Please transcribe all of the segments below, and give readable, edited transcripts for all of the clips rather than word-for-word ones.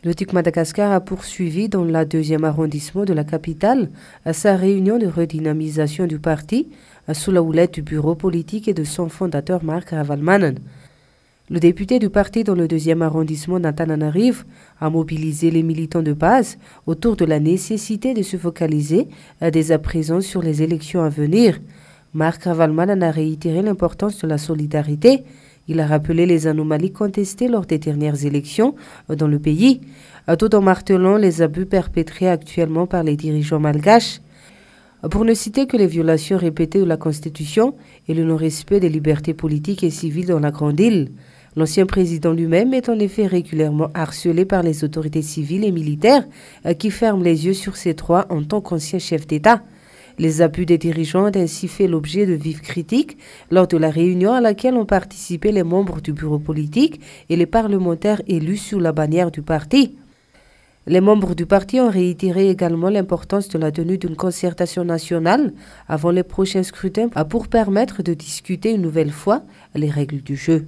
Le TIC Madagascar a poursuivi dans le 2e arrondissement de la capitale sa réunion de redynamisation du parti sous la houlette du bureau politique et de son fondateur Marc Ravalomanen. Le député du parti dans le 2e arrondissement d'Antananarivo a mobilisé les militants de base autour de la nécessité de se focaliser dès à présent sur les élections à venir. Marc Ravalomanen a réitéré l'importance de la solidarité. Il a rappelé les anomalies contestées lors des dernières élections dans le pays, tout en martelant les abus perpétrés actuellement par les dirigeants malgaches. Pour ne citer que les violations répétées de la Constitution et le non-respect des libertés politiques et civiles dans la Grande Île. L'ancien président lui-même est en effet régulièrement harcelé par les autorités civiles et militaires qui ferment les yeux sur ces trois en tant qu'ancien chef d'État. Les abus des dirigeants ont ainsi fait l'objet de vives critiques lors de la réunion à laquelle ont participé les membres du bureau politique et les parlementaires élus sous la bannière du parti. Les membres du parti ont réitéré également l'importance de la tenue d'une concertation nationale avant les prochains scrutins pour permettre de discuter une nouvelle fois les règles du jeu.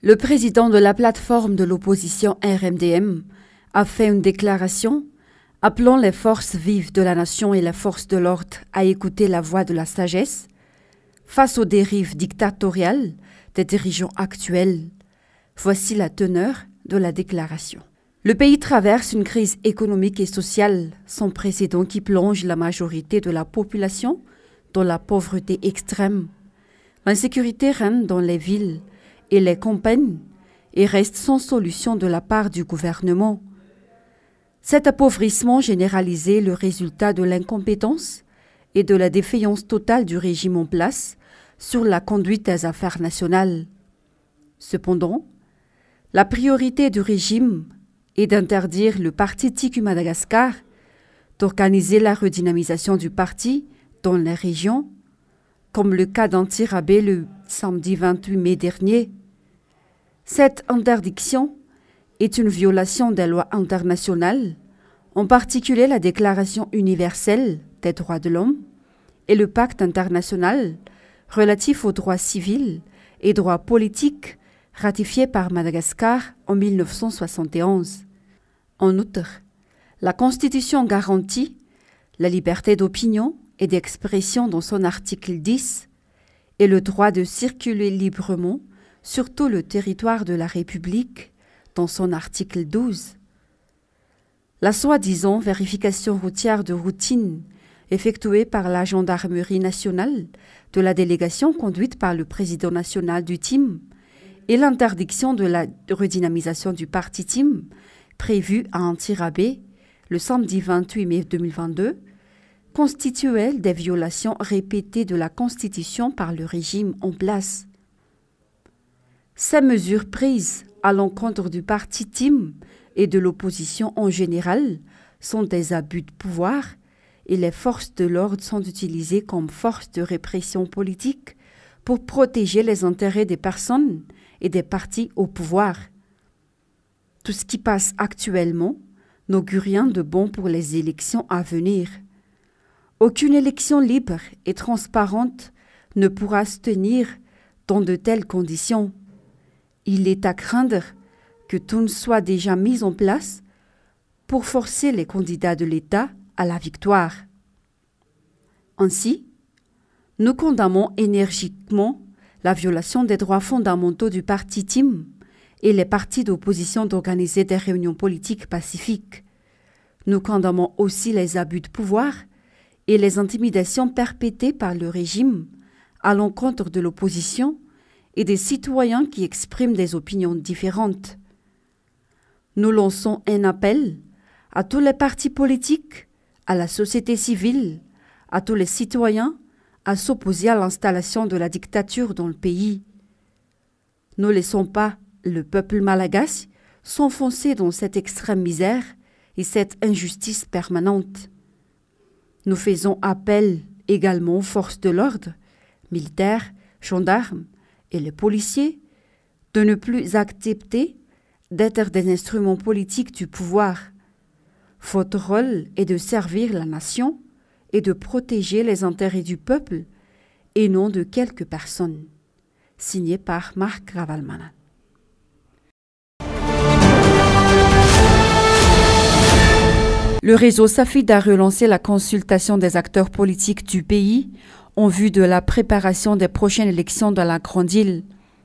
Le président de la plateforme de l'opposition RMDM a fait une déclaration appelant les forces vives de la nation et les forces de l'ordre à écouter la voix de la sagesse face aux dérives dictatoriales des dirigeants actuels. Voici la teneur de la déclaration. Le pays traverse une crise économique et sociale sans précédent qui plonge la majorité de la population dans la pauvreté extrême. L'insécurité règne dans les villes et les campagnes et reste sans solution de la part du gouvernement. Cet appauvrissement généralisé est le résultat de l'incompétence et de la défaillance totale du régime en place sur la conduite des affaires nationales. Cependant, la priorité du régime est d'interdire le parti TIC Madagascar, d'organiser la redynamisation du parti dans les régions, comme le cas d'Antirabé le samedi 28 mai dernier. Cette interdiction est une violation des lois internationales, en particulier la Déclaration universelle des droits de l'homme et le Pacte international relatif aux droits civils et droits politiques ratifié par Madagascar en 1971. En outre, la Constitution garantit la liberté d'opinion et d'expression dans son article 10 et le droit de circuler librement sur tout le territoire de la République dans son article 12. La soi-disant vérification routière de routine effectuée par la gendarmerie nationale de la délégation conduite par le président national du TIM et l'interdiction de la redynamisation du parti TIM prévue à Antirabé le samedi 28 mai 2022 constituaient des violations répétées de la Constitution par le régime en place. Ces mesures prises à l'encontre du parti TIM et de l'opposition en général sont des abus de pouvoir et les forces de l'ordre sont utilisées comme forces de répression politique pour protéger les intérêts des personnes et des partis au pouvoir. Tout ce qui passe actuellement n'augure rien de bon pour les élections à venir. Aucune élection libre et transparente ne pourra se tenir dans de telles conditions. Il est à craindre que tout ne soit déjà mis en place pour forcer les candidats de l'État à la victoire. Ainsi, nous condamnons énergiquement la violation des droits fondamentaux du parti TIM et les partis d'opposition d'organiser des réunions politiques pacifiques. Nous condamnons aussi les abus de pouvoir et les intimidations perpétrées par le régime à l'encontre de l'opposition et des citoyens qui expriment des opinions différentes. Nous lançons un appel à tous les partis politiques, à la société civile, à tous les citoyens à s'opposer à l'installation de la dictature dans le pays. Ne laissons pas le peuple malagasy s'enfoncer dans cette extrême misère et cette injustice permanente. Nous faisons appel également aux forces de l'ordre, militaires, gendarmes et les policiers, de ne plus accepter d'être des instruments politiques du pouvoir. Votre rôle est de servir la nation et de protéger les intérêts du peuple et non de quelques personnes. signé par Marc Ravalmanen. Le réseau Safid a relancé la consultation des acteurs politiques du pays en vue de la préparation des prochaines élections dans la Grande Île.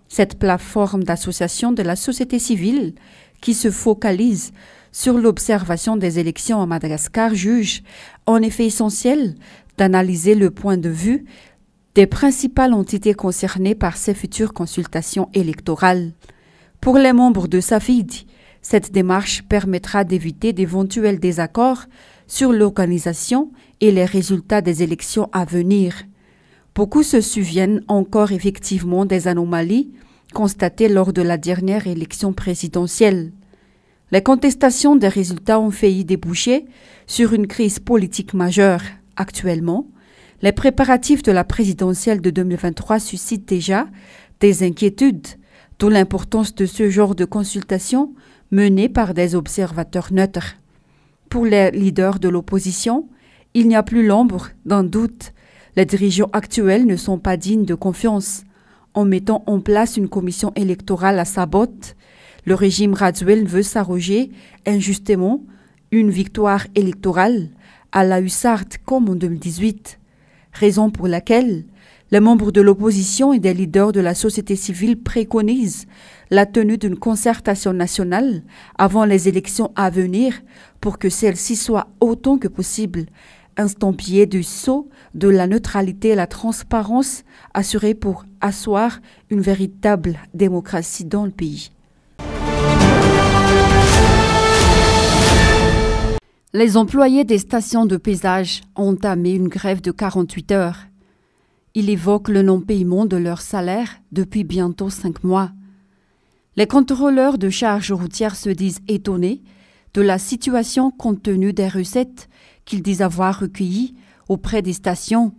Cette plateforme d'association de la société civile qui se focalise sur l'observation des élections à Madagascar juge en effet essentiel d'analyser le point de vue des principales entités concernées par ces futures consultations électorales. Pour les membres de Safid, cette démarche permettra d'éviter d'éventuels désaccords sur l'organisation et les résultats des élections à venir. Beaucoup se souviennent encore effectivement des anomalies constatées lors de la dernière élection présidentielle. Les contestations des résultats ont failli déboucher sur une crise politique majeure. Actuellement, les préparatifs de la présidentielle de 2023 suscitent déjà des inquiétudes, d'où l'importance de ce genre de consultation menée par des observateurs neutres. Pour les leaders de l'opposition, il n'y a plus l'ombre d'un doute. Les dirigeants actuels ne sont pas dignes de confiance. En mettant en place une commission électorale à sa botte, le régime Radziwiłł veut s'arroger injustement une victoire électorale à la hussarde comme en 2018, raison pour laquelle les membres de l'opposition et des leaders de la société civile préconisent la tenue d'une concertation nationale avant les élections à venir pour que celles-ci soient autant que possible estampillées du sceau de la neutralité et la transparence assurée pour asseoir une véritable démocratie dans le pays. Les employés des stations de pesage ont entamé une grève de 48 heures. Ils évoquent le non-paiement de leur salaire depuis bientôt 5 mois. Les contrôleurs de charges routières se disent étonnés de la situation compte tenu des recettes qu'ils disent avoir recueillies auprès des stations.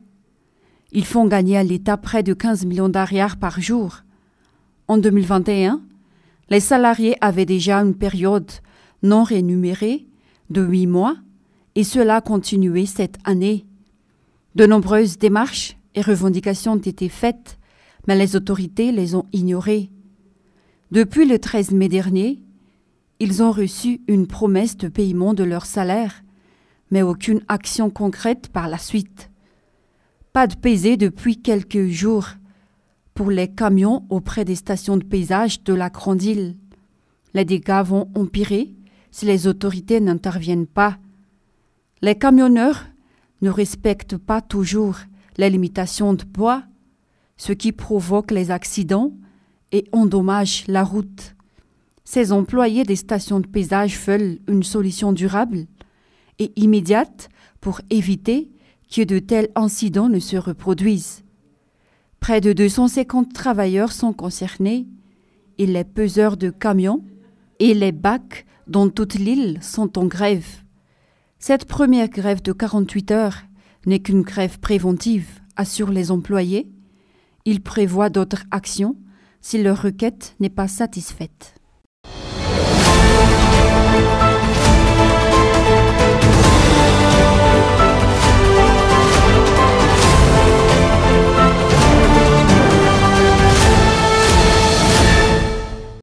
Ils font gagner à l'État près de 15 millions d'ariars par jour. En 2021, les salariés avaient déjà une période non rémunérée de 8 mois et cela a continué cette année. De nombreuses démarches et revendications ont été faites, mais les autorités les ont ignorées. Depuis le 13 mai dernier, ils ont reçu une promesse de paiement de leur salaire, mais aucune action concrète par la suite. Pas de pesée depuis quelques jours pour les camions auprès des stations de pesage de la Grande Île. Les dégâts vont empirer si les autorités n'interviennent pas. Les camionneurs ne respectent pas toujours les limitations de poids, ce qui provoque les accidents et endommage la route. Ces employés des stations de pesage veulent une solution durable et immédiate pour éviter que de tels incidents ne se reproduisent. Près de 250 travailleurs sont concernés et les peseurs de camions et les bacs dans toute l'île sont en grève. Cette première grève de 48 heures n'est qu'une grève préventive, assurent les employés. Ils prévoient d'autres actions si leur requête n'est pas satisfaite.